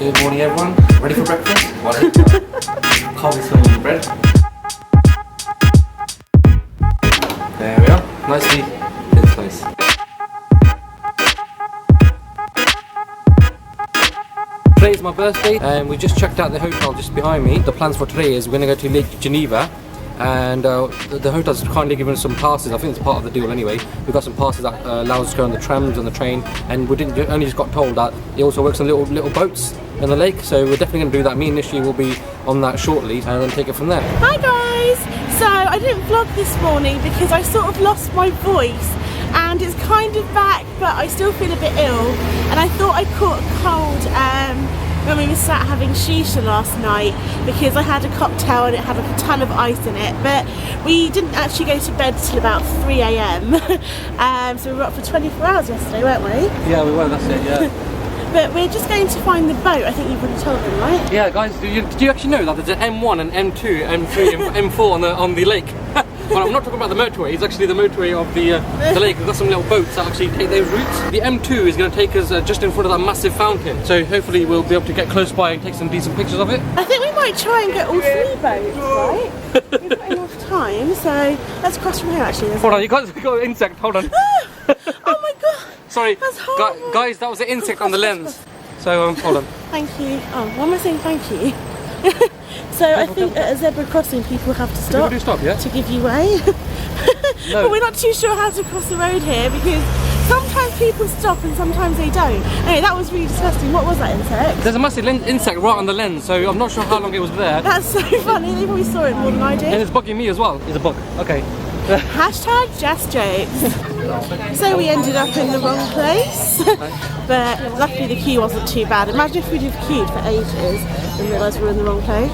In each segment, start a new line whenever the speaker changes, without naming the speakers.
Good morning, everyone. Ready for breakfast? Can't be smelling bread. There we are. Nicely thin slice. Today is my birthday, and we just checked out the hotel just behind me. The plans for today is we're going to go to Lake Geneva. And the hotel's kindly given us some passes. I think it's part of the deal anyway. We've got some passes that allow us to go on the trams and the train, and we didn't only just got told that it also works on little boats in the lake, so we're definitely going to do that. Me and Nishi will be on that shortly and then take it from there.
Hi guys! So I didn't vlog this morning because I sort of lost my voice and it's kind of back, but I still feel a bit ill, and I thought I caught a cold when we were sat having shisha last night because I had a cocktail and it had a ton of ice in it, but we didn't actually go to bed till about 3 AM. So we were up for 24 hours yesterday, weren't we?
Yeah, we were, that's it, yeah.
But we're just going to find the boat. I think you've already told them, right?
Yeah, guys, did you actually know that there's an M1 and M2, M3 and M4 on the lake? Well, I'm not talking about the motorway, it's actually the motorway of the lake. We've got some little boats that actually take those routes. The M2 is going to take us just in front of that massive fountain, so hopefully we'll be able to get close by and take some decent pictures of it.
I think we might try and get all 3 boats, right? We've got enough time, so let's cross from here actually.
Hold on, you guys got an insect, hold on.
Oh my god!
Sorry,
that's horrible.
Guys, that was an insect on the lens. So, hold on.
Thank you. Oh, why am I saying thank you? So I think at a zebra crossing people have to stop,
yeah?
to give you way. No. But we're not too sure how to cross the road here because sometimes people stop and sometimes they don't. Anyway, that was really disgusting. What was that insect?
There's a massive insect right on the lens, so I'm not sure how long it was there.
That's so funny. They probably saw it more than I did.
And it's bugging me as well. It's a bug. Okay.
Hashtag Jass jokes. So we ended up in the wrong place, but luckily the queue wasn't too bad. Imagine if we'd have queued for ages and realised we were in the wrong place.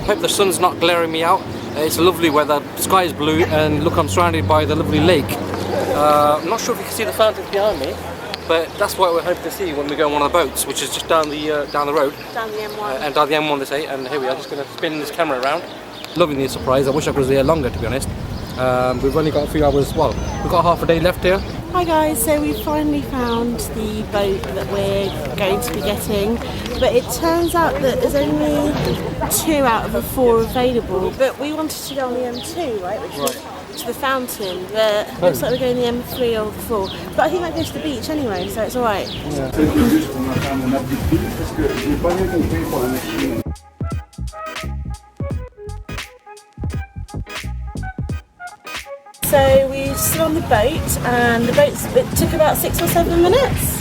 Hope the sun's not glaring me out. It's lovely weather, the sky is blue, and look, I'm surrounded by the lovely lake. I'm not sure if you can see the fountain behind me, but that's what we're hoping to see when we go on one of the boats, which is just down the road.
Down the M1.
And down the M1 they say, and here we are, just going to spin this camera around. Loving the surprise. I wish I was here longer, to be honest. We've only got a few hours, well, we've got half a day left here.
Hi guys, so we finally found the boat that we're going to be getting, but it turns out that there's only 2 out of the 4 available, but we wanted to go on the M2, right, which is to the fountain, but it looks like we're going the M3 or the 4, but I think that goes to the beach anyway, so it's alright. Yeah. So we stood on the boat, and it took about 6 or 7 minutes.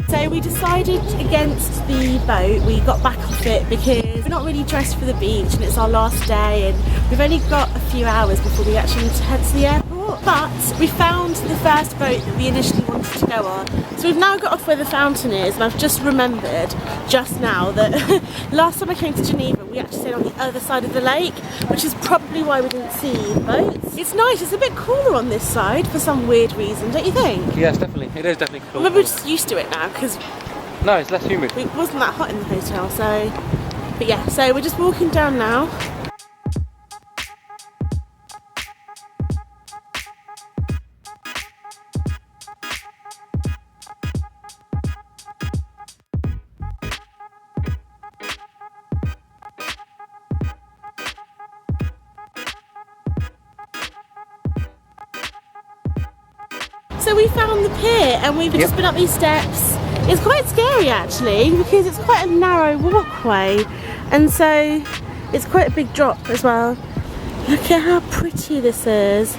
So we decided against the boat. We got back off it because we're not really dressed for the beach and it's our last day and we've only got a few hours before we actually need to head to the airport. But we found the first boat that we initially wanted to go on. So we've now got off where the fountain is, and I've just remembered just now that last time I came to Geneva we actually stayed on the other side of the lake, which is probably why we didn't see the boats. It's nice, it's a bit cooler on this side for some weird reason, don't you think?
Yes, definitely. It is definitely cool.
Maybe we're just used to it now because
no, it's less humid.
It wasn't that hot in the hotel, so. But yeah, so we're just walking down now. So we found the pier and we've just been up these steps. It's quite scary actually because it's quite a narrow walkway, and so it's quite a big drop as well. Look at how pretty this is.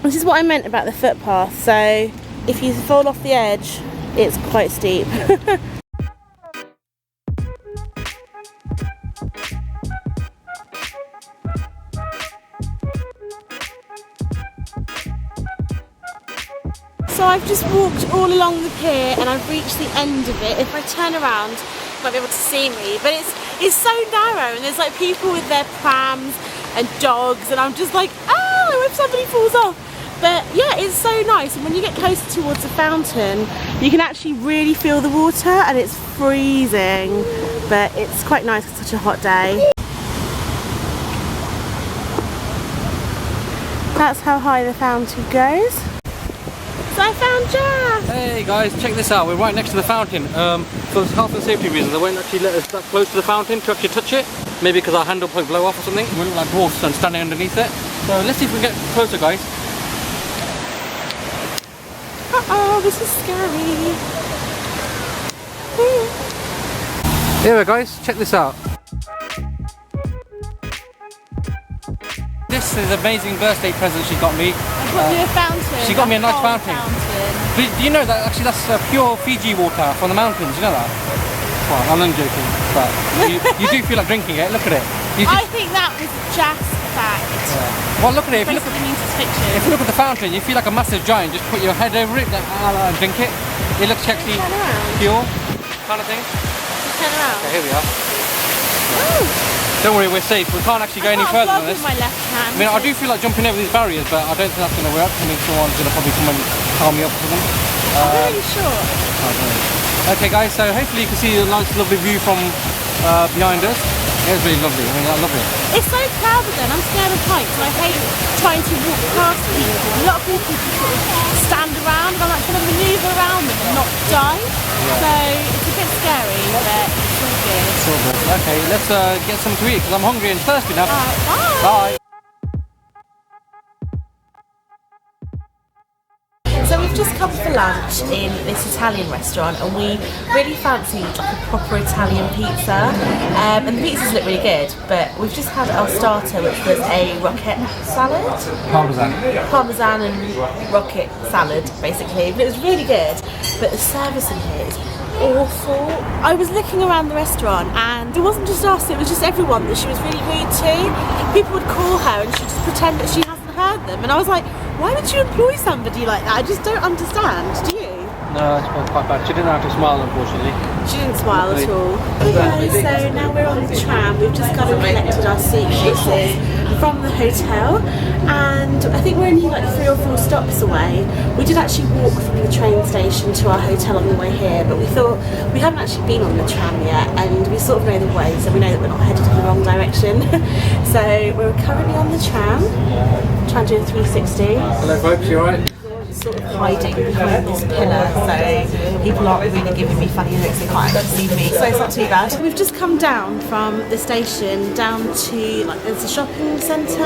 This is what I meant about the footpath, so if you fall off the edge it's quite steep. So I've just walked all along the pier and I've reached the end of it. If I turn around, you might be able to see me, but it's so narrow and there's like people with their prams and dogs, and I'm just like, oh, I hope somebody falls off. But yeah, it's so nice, and when you get closer towards the fountain you can actually really feel the water, and it's freezing, but it's quite nice. It's such a hot day. That's how high the fountain goes. So I found Jass!
Hey guys, check this out. We're right next to the fountain. For health and safety reasons, they won't actually let us that close to the fountain to actually touch it. Maybe because our handle will blow off or something. We look like dwarfs and standing underneath it. So let's see if we can get closer, guys.
Uh-oh, this is scary.
Here we go, guys. Check this out. This is an amazing birthday present she got me.
I got you a fountain.
She got me a nice fountain. Do you know that actually that's pure Fiji water from the mountains? You know that? Well, I'm only joking, but you do feel like drinking it. Look at it.
I think that was Jass fact.
Yeah. Well, look at it. If you look at the fountain, you feel like a massive giant. Just put your head over it and drink it. It looks actually pure, kind of thing.
Turn around.
Okay, here we are.
Ooh.
Don't worry, we're safe. We can't actually go any further than this.
With my left hand.
I mean, I do feel like jumping over these barriers, but I don't think that's going to work. I mean, someone's going to probably come and calm me up for them.
I'm really sure.
Okay, guys, so hopefully you can see a nice, lovely view from behind us. It's really lovely. I mean, I love it.
It's so crowded then. I'm scared of heights, and I hate trying to walk past people. A lot of people just sort of stand around, and I'm like trying to manoeuvre around them and not die. Yeah. So it's a bit scary, but it's really good.
So good. Okay, let's get something to eat because I'm hungry and thirsty now.
Bye.
Bye.
So we've just come for lunch in this Italian restaurant, and we really fancied like a proper Italian pizza. And the pizzas look really good, but we've just had our starter, which was a rocket salad. Parmesan and rocket salad, basically. But it was really good. But the service in here is awful. I was looking around the restaurant, and it wasn't just us, it was just everyone that she was really rude to. People would call her and she'd just pretend that she hasn't heard them, and I was like, why would you employ somebody like that? I just don't understand, do you?
No, it's quite bad. She didn't have to smile, unfortunately.
She didn't smile at all. Okay, so now we're on the tram. We've just got and collected our suitcases from the hotel, and I think we're only like 3 or 4 stops away. We did actually walk from the train station to our hotel on the way here, but we thought we haven't actually been on the tram yet, and we sort of know the way, so we know that we're not headed in the wrong direction. So we're currently on the tram, trying to do a 360.
Hello folks, you alright?
Sort of hiding behind this pillar, so people aren't really giving me funny looks, they can't actually see me, so it's not too bad. We've just come down from the station down to, like, there's a shopping centre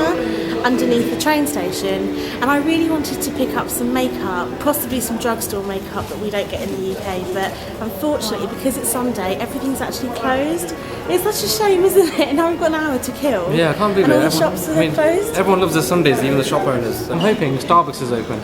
underneath the train station, and I really wanted to pick up some makeup, possibly some drugstore makeup that we don't get in the UK, but unfortunately because it's Sunday everything's actually closed. It's such a shame, isn't it? Now we've got an hour to kill.
Yeah, I can't believe
and
it.
all the shops are closed.
Everyone loves the Sundays, even the shop owners. I'm hoping Starbucks is open.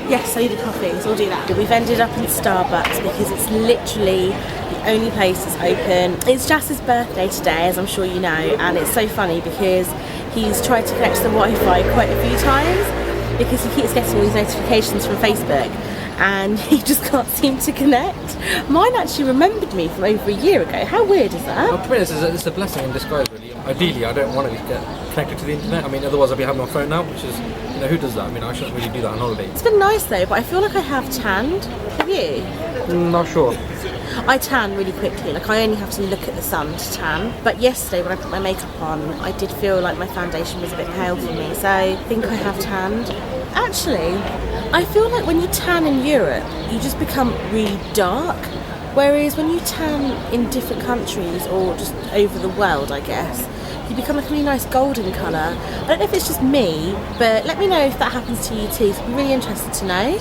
Yes, I need a coffee, so we'll do that. We've ended up in Starbucks because it's literally the only place that's open. It's Jass's birthday today, as I'm sure you know, and it's so funny because he's tried to connect to the Wi-Fi quite a few times because he keeps getting all these notifications from Facebook and he just can't seem to connect. Mine actually remembered me from over a year ago. How weird is that?
Well, to be honest, it's a blessing in disguise, really. Ideally, I don't want to get connected to the internet. I mean, otherwise I'll be having my phone now, which is, you know, who does that? I mean, I shouldn't really do that on holiday.
It's been nice though, but I feel like I have tanned. Have you?
Not sure.
I tan really quickly, like I only have to look at the sun to tan. But yesterday when I put my makeup on, I did feel like my foundation was a bit pale for me, so I think I have tanned. Actually, I feel like when you tan in Europe, you just become really dark. Whereas when you tan in different countries, or just over the world, I guess, you become like a really nice golden colour. I don't know if it's just me, but let me know if that happens to you too, so I'm really interested to know.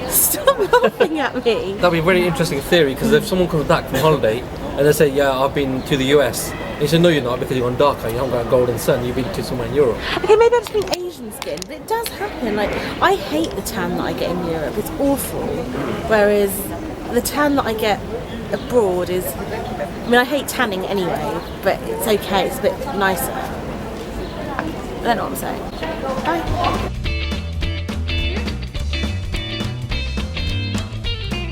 Stop laughing at me.
That'd be a very interesting theory, because if someone comes back from holiday and they say, yeah, I've been to the US, and you say, no you're not, because you're on darker, you haven't got a golden sun, you've been to somewhere in Europe.
Okay, maybe I just mean Asian skin, but it does happen. Like, I hate the tan that I get in Europe, it's awful. Whereas the tan that I get abroad is, I mean, I hate tanning anyway, but it's okay, it's a bit nicer. I don't know what I'm saying. Bye.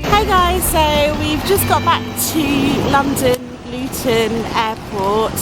Hey guys, so we've just got back to London Luton Airport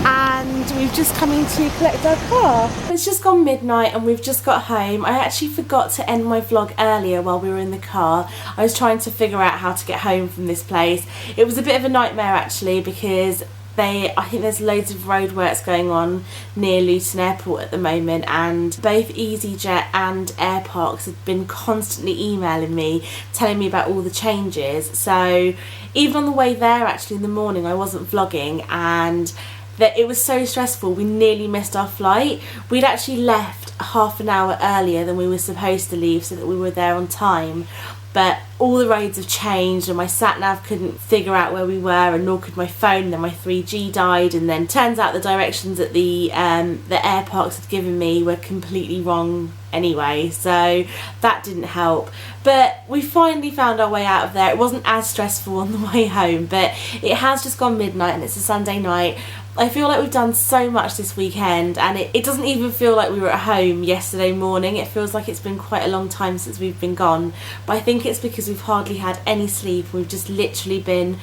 and we've just come in to collect our car. It's just gone midnight and we've just got home. I actually forgot to end my vlog earlier while we were in the car. I was trying to figure out how to get home from this place. It was a bit of a nightmare actually, because I think there's loads of roadworks going on near Luton Airport at the moment, and both EasyJet and Air Parks have been constantly emailing me telling me about all the changes. So even on the way there, actually in the morning, I wasn't vlogging, and that it was so stressful, we nearly missed our flight. We'd actually left half an hour earlier than we were supposed to leave so that we were there on time, but all the roads have changed and my sat nav couldn't figure out where we were, and nor could my phone, and then my 3G died, and then turns out the directions that the Air Parks had given me were completely wrong anyway, so that didn't help. But we finally found our way out of there. It wasn't as stressful on the way home, but it has just gone midnight and it's a Sunday night. I feel like we've done so much this weekend, and it doesn't even feel like we were at home yesterday morning. It feels like it's been quite a long time since we've been gone, but I think it's because we've hardly had any sleep. We've just literally been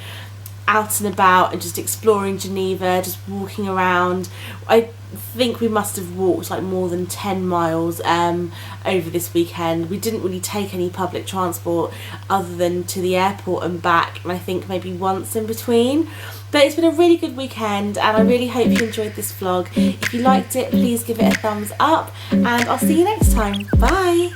out and about and just exploring Geneva, just walking around. I think we must have walked like more than 10 miles over this weekend. We didn't really take any public transport other than to the airport and back, and I think maybe once in between. But it's been a really good weekend, and I really hope you enjoyed this vlog. If you liked it, please give it a thumbs up, and I'll see you next time. Bye!